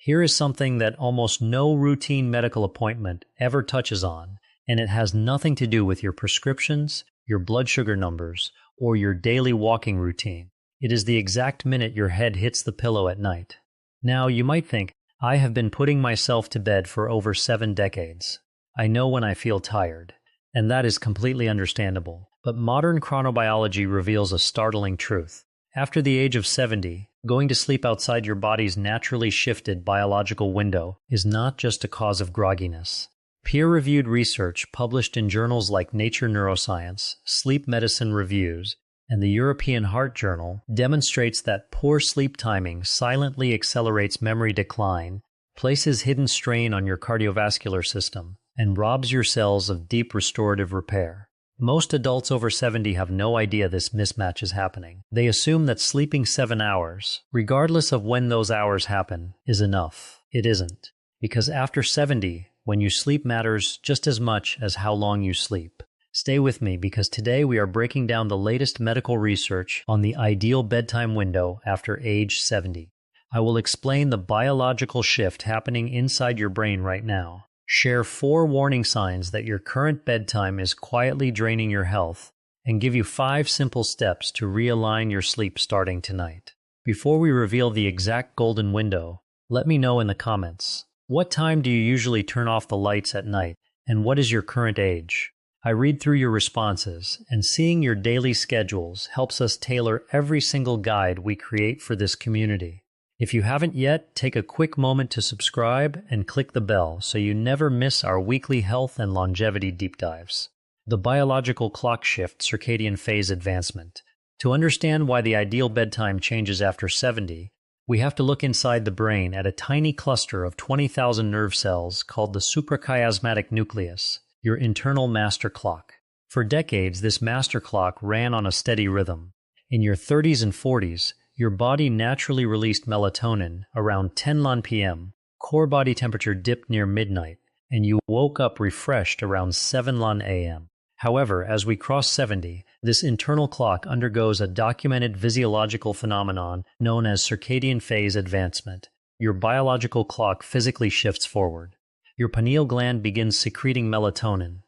Here is something that almost no routine medical appointment ever touches on, and it has nothing to do with your prescriptions, your blood sugar numbers, or your daily walking routine. It is the exact minute your head hits the pillow at night. Now, you might think, I have been putting myself to bed for over 7 decades. I know when I feel tired, and that is completely understandable. But modern chronobiology reveals a startling truth. After the age of 70, going to sleep outside your body's naturally shifted biological window is not just a cause of grogginess. Peer-reviewed research published in journals like Nature Neuroscience, Sleep Medicine Reviews, and the European Heart Journal demonstrates that poor sleep timing silently accelerates memory decline, places hidden strain on your cardiovascular system, and robs your cells of deep restorative repair. Most adults over 70 have no idea this mismatch is happening. They assume that sleeping 7 hours, regardless of when those hours happen, is enough. It isn't. Because after 70, when you sleep matters just as much as how long you sleep. Stay with me because today we are breaking down the latest medical research on the ideal bedtime window after age 70. I will explain the biological shift happening inside your brain right now. Share 4 warning signs that your current bedtime is quietly draining your health, and give you 5 simple steps to realign your sleep starting tonight. Before we reveal the exact golden window, let me know in the comments. What time do you usually turn off the lights at night, and what is your current age? I read through your responses, and seeing your daily schedules helps us tailor every single guide we create for this community. If you haven't yet, take a quick moment to subscribe and click the bell so you never miss our weekly health and longevity deep dives. The biological clock shift circadian phase advancement. To understand why the ideal bedtime changes after 70, we have to look inside the brain at a tiny cluster of 20,000 nerve cells called the suprachiasmatic nucleus, your internal master clock. For decades, this master clock ran on a steady rhythm. In your 30s and 40s, your body naturally released melatonin around 10 p.m., core body temperature dipped near midnight, and you woke up refreshed around 7 a.m. However, as we cross 70, this internal clock undergoes a documented physiological phenomenon known as circadian phase advancement. Your biological clock physically shifts forward. Your pineal gland begins secreting melatonin,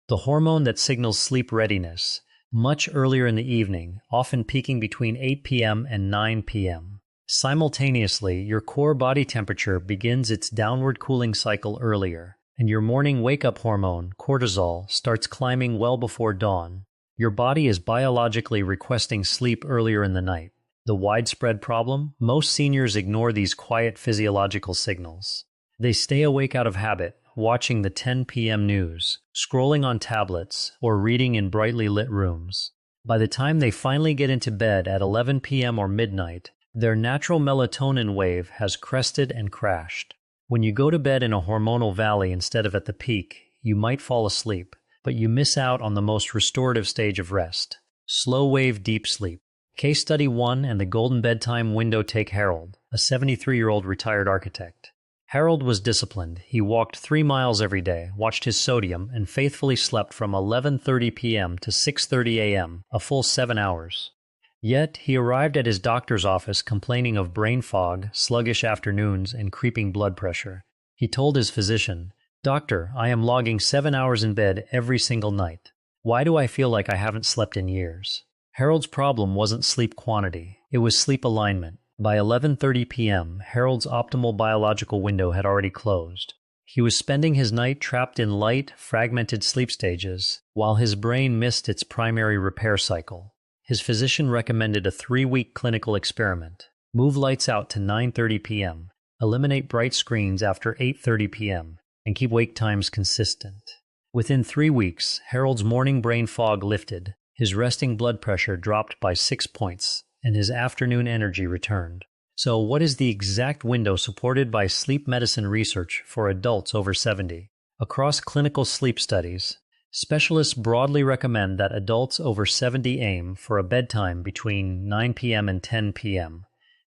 the hormone that signals sleep readiness, much earlier in the evening, often peaking between 8 p.m. and 9 p.m. Simultaneously, your core body temperature begins its downward cooling cycle earlier, and your morning wake-up hormone, cortisol, starts climbing well before dawn. Your body is biologically requesting sleep earlier in the night. The widespread problem? Most seniors ignore these quiet physiological signals. They stay awake out of habit, watching the 10 p.m. news, scrolling on tablets, or reading in brightly lit rooms. By the time they finally get into bed at 11 p.m. or midnight, their natural melatonin wave has crested and crashed. When you go to bed in a hormonal valley instead of at the peak, you might fall asleep, but you miss out on the most restorative stage of rest, slow-wave deep sleep. Case Study 1 and the Golden Bedtime Window take Harold, a 73-year-old retired architect. Harold was disciplined. He walked 3 miles every day, watched his sodium, and faithfully slept from 11:30 p.m. to 6:30 a.m., a full 7 hours. Yet, he arrived at his doctor's office complaining of brain fog, sluggish afternoons, and creeping blood pressure. He told his physician, "Doctor, I am logging 7 hours in bed every single night. Why do I feel like I haven't slept in years?" Harold's problem wasn't sleep quantity, it was sleep alignment. By 11:30 p.m., Harold's optimal biological window had already closed. He was spending his night trapped in light, fragmented sleep stages, while his brain missed its primary repair cycle. His physician recommended a 3-week clinical experiment. Move lights out to 9:30 p.m., eliminate bright screens after 8:30 p.m., and keep wake times consistent. Within 3 weeks, Harold's morning brain fog lifted, his resting blood pressure dropped by 6 points, and his afternoon energy returned. So what is the exact window supported by sleep medicine research for adults over 70? Across clinical sleep studies, specialists broadly recommend that adults over 70 aim for a bedtime between 9 p.m. and 10 p.m.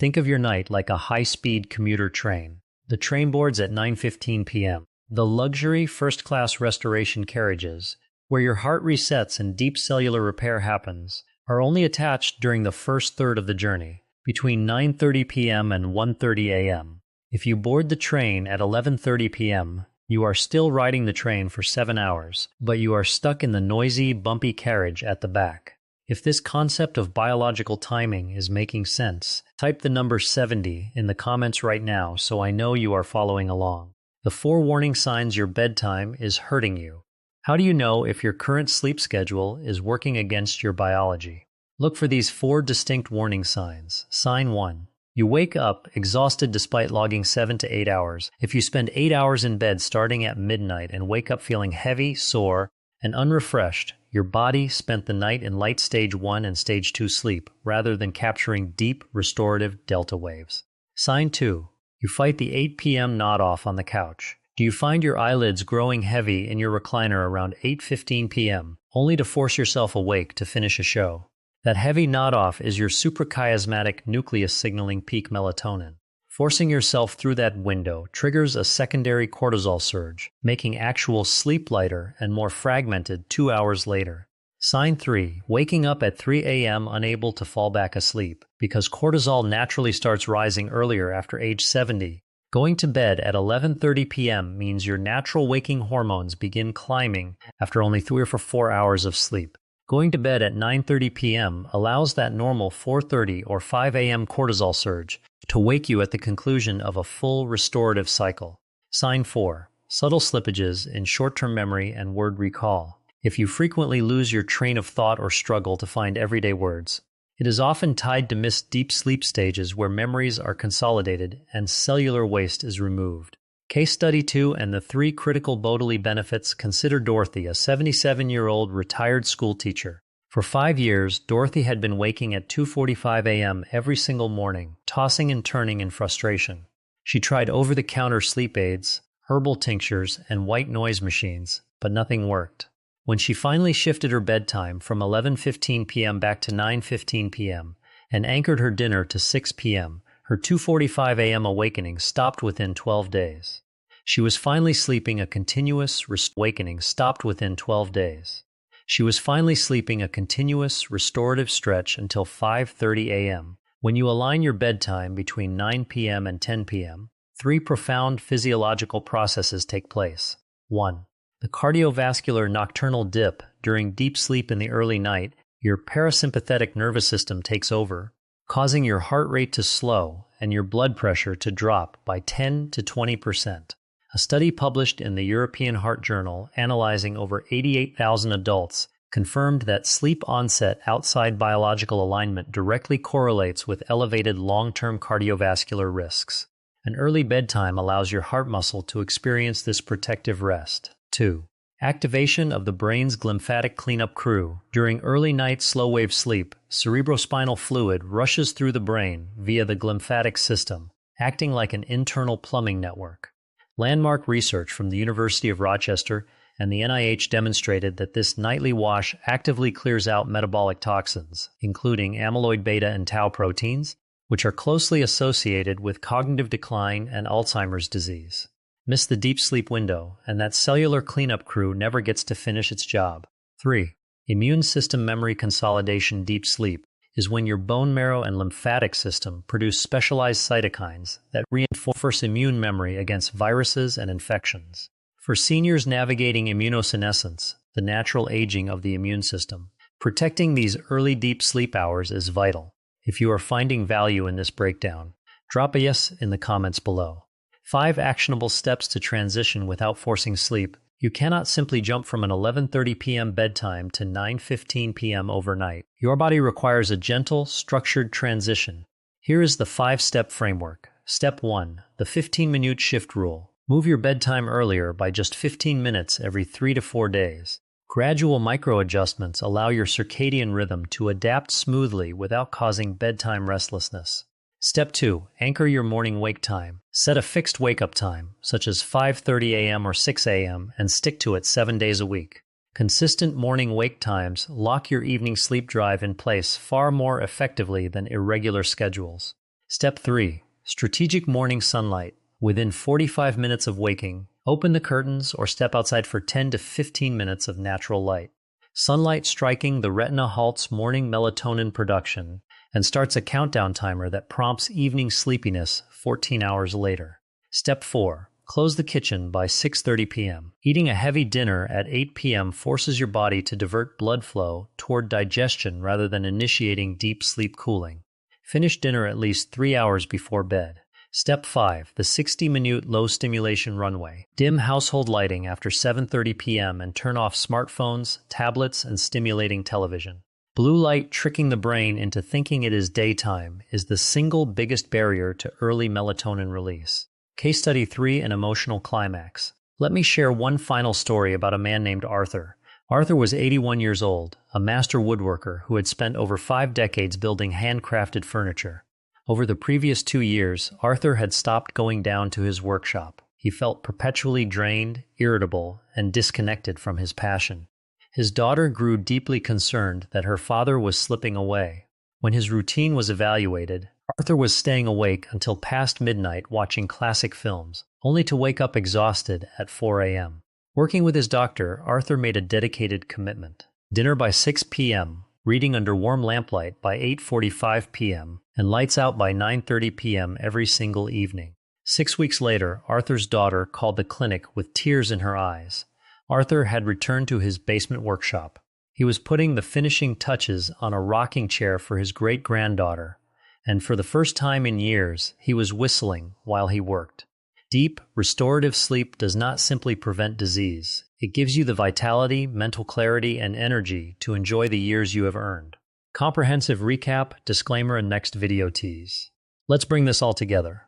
Think of your night like a high-speed commuter train. The train boards at 9:15 p.m. The luxury first-class restoration carriages, where your heart resets and deep cellular repair happens, are only attached during the first third of the journey, between 9:30 p.m. and 1:30 a.m. If you board the train at 11:30 p.m., you are still riding the train for 7 hours, but you are stuck in the noisy, bumpy carriage at the back. If this concept of biological timing is making sense, type the number 70 in the comments right now so I know you are following along. The 4 warning signs your bedtime is hurting you. How do you know if your current sleep schedule is working against your biology? Look for these 4 distinct warning signs. Sign 1. You wake up exhausted despite logging 7 to 8 hours. If you spend 8 hours in bed starting at midnight and wake up feeling heavy, sore, and unrefreshed, your body spent the night in light stage 1 and stage 2 sleep rather than capturing deep, restorative delta waves. Sign 2. You fight the 8 p.m. nod off on the couch. Do you find your eyelids growing heavy in your recliner around 8:15 p.m., only to force yourself awake to finish a show? That heavy nod-off is your suprachiasmatic nucleus signaling peak melatonin. Forcing yourself through that window triggers a secondary cortisol surge, making actual sleep lighter and more fragmented 2 hours later. Sign 3. Waking up at 3 a.m. unable to fall back asleep, because cortisol naturally starts rising earlier after age 70. Going to bed at 11:30 p.m. means your natural waking hormones begin climbing after only 3 or 4 hours of sleep. Going to bed at 9:30 p.m. allows that normal 4:30 or 5 a.m. cortisol surge to wake you at the conclusion of a full restorative cycle. Sign 4. Subtle slippages in short-term memory and word recall. If you frequently lose your train of thought or struggle to find everyday words, it is often tied to missed deep sleep stages where memories are consolidated and cellular waste is removed. Case Study 2 and the 3 critical bodily benefits. Consider Dorothy, a 77-year-old retired school teacher. For 5 years, Dorothy had been waking at 2:45 a.m. every single morning, tossing and turning in frustration. She tried over-the-counter sleep aids, herbal tinctures, and white noise machines, but nothing worked. When she finally shifted her bedtime from 11:15 p.m. back to 9:15 p.m. and anchored her dinner to 6 p.m., her 2:45 a.m. awakening stopped within 12 days. She was finally sleeping a continuous awakening stopped within 12 days. She was finally sleeping a continuous restorative stretch until 5:30 a.m. When you align your bedtime between 9 p.m. and 10 p.m., 3 profound physiological processes take place. 1. The cardiovascular nocturnal dip. During deep sleep in the early night, your parasympathetic nervous system takes over, causing your heart rate to slow and your blood pressure to drop by 10 to 20%. A study published in the European Heart Journal analyzing over 88,000 adults confirmed that sleep onset outside biological alignment directly correlates with elevated long-term cardiovascular risks. An early bedtime allows your heart muscle to experience this protective rest. 2. Activation of the brain's glymphatic cleanup crew. During early night slow-wave sleep, cerebrospinal fluid rushes through the brain via the glymphatic system, acting like an internal plumbing network. Landmark research from the University of Rochester and the NIH demonstrated that this nightly wash actively clears out metabolic toxins, including amyloid-beta and tau proteins, which are closely associated with cognitive decline and Alzheimer's disease. Miss the deep sleep window, and that cellular cleanup crew never gets to finish its job. 3. Immune system memory consolidation. Deep sleep is when your bone marrow and lymphatic system produce specialized cytokines that reinforce immune memory against viruses and infections. For seniors navigating immunosenescence, the natural aging of the immune system, protecting these early deep sleep hours is vital. If you are finding value in this breakdown, drop a yes in the comments below. 5 actionable steps to transition without forcing sleep. You cannot simply jump from an 11:30 p.m. bedtime to 9:15 p.m. overnight. Your body requires a gentle, structured transition. Here is the 5-step framework. Step 1. The 15-minute shift rule. Move your bedtime earlier by just 15 minutes every 3 to 4 days. Gradual micro-adjustments allow your circadian rhythm to adapt smoothly without causing bedtime restlessness. Step 2. Anchor your morning wake time. Set a fixed wake-up time, such as 5:30 a.m. or 6 a.m., and stick to it 7 days a week. Consistent morning wake times lock your evening sleep drive in place far more effectively than irregular schedules. Step 3. Strategic morning sunlight. Within 45 minutes of waking, open the curtains or step outside for 10 to 15 minutes of natural light. Sunlight striking the retina halts morning melatonin production and starts a countdown timer that prompts evening sleepiness 14 hours later. Step 4. Close the kitchen by 6:30 p.m. Eating a heavy dinner at 8 p.m. forces your body to divert blood flow toward digestion rather than initiating deep sleep cooling. Finish dinner at least 3 hours before bed. Step 5. The 60-minute low-stimulation runway. Dim household lighting after 7:30 p.m. and turn off smartphones, tablets, and stimulating television. Blue light tricking the brain into thinking it is daytime is the single biggest barrier to early melatonin release. Case Study 3, an emotional climax. Let me share one final story about a man named Arthur. Arthur was 81 years old, a master woodworker who had spent over 5 decades building handcrafted furniture. Over the previous 2 years, Arthur had stopped going down to his workshop. He felt perpetually drained, irritable, and disconnected from his passion. His daughter grew deeply concerned that her father was slipping away. When his routine was evaluated, Arthur was staying awake until past midnight watching classic films, only to wake up exhausted at 4 a.m. Working with his doctor, Arthur made a dedicated commitment. Dinner by 6 p.m., reading under warm lamplight by 8:45 p.m., and lights out by 9:30 p.m. every single evening. 6 weeks later, Arthur's daughter called the clinic with tears in her eyes. Arthur had returned to his basement workshop. He was putting the finishing touches on a rocking chair for his great-granddaughter, and for the first time in years, he was whistling while he worked. Deep, restorative sleep does not simply prevent disease. It gives you the vitality, mental clarity, and energy to enjoy the years you have earned. Comprehensive recap, disclaimer, and next video tease. Let's bring this all together.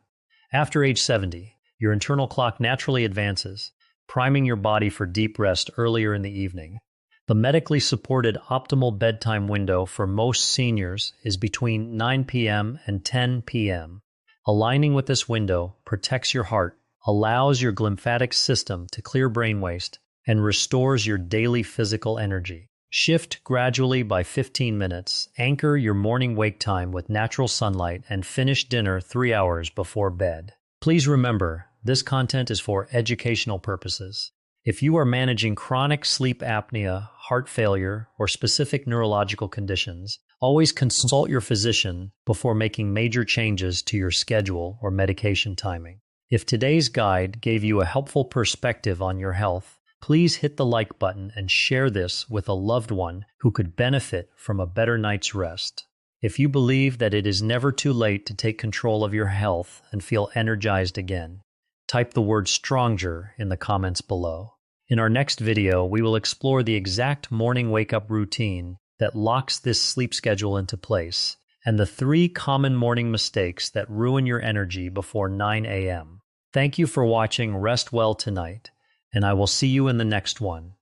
After age 70, your internal clock naturally advances, priming your body for deep rest earlier in the evening. The medically supported optimal bedtime window for most seniors is between 9 p.m. and 10 p.m. Aligning with this window protects your heart, allows your glymphatic system to clear brain waste, and restores your daily physical energy. Shift gradually by 15 minutes, anchor your morning wake time with natural sunlight, and finish dinner 3 hours before bed. Please remember, this content is for educational purposes. If you are managing chronic sleep apnea, heart failure, or specific neurological conditions, always consult your physician before making major changes to your schedule or medication timing. If today's guide gave you a helpful perspective on your health, please hit the like button and share this with a loved one who could benefit from a better night's rest. If you believe that it is never too late to take control of your health and feel energized again, type the word "stronger" in the comments below. In our next video, we will explore the exact morning wake-up routine that locks this sleep schedule into place, and the 3 common morning mistakes that ruin your energy before 9 a.m. Thank you for watching Rest Well tonight, and I will see you in the next one.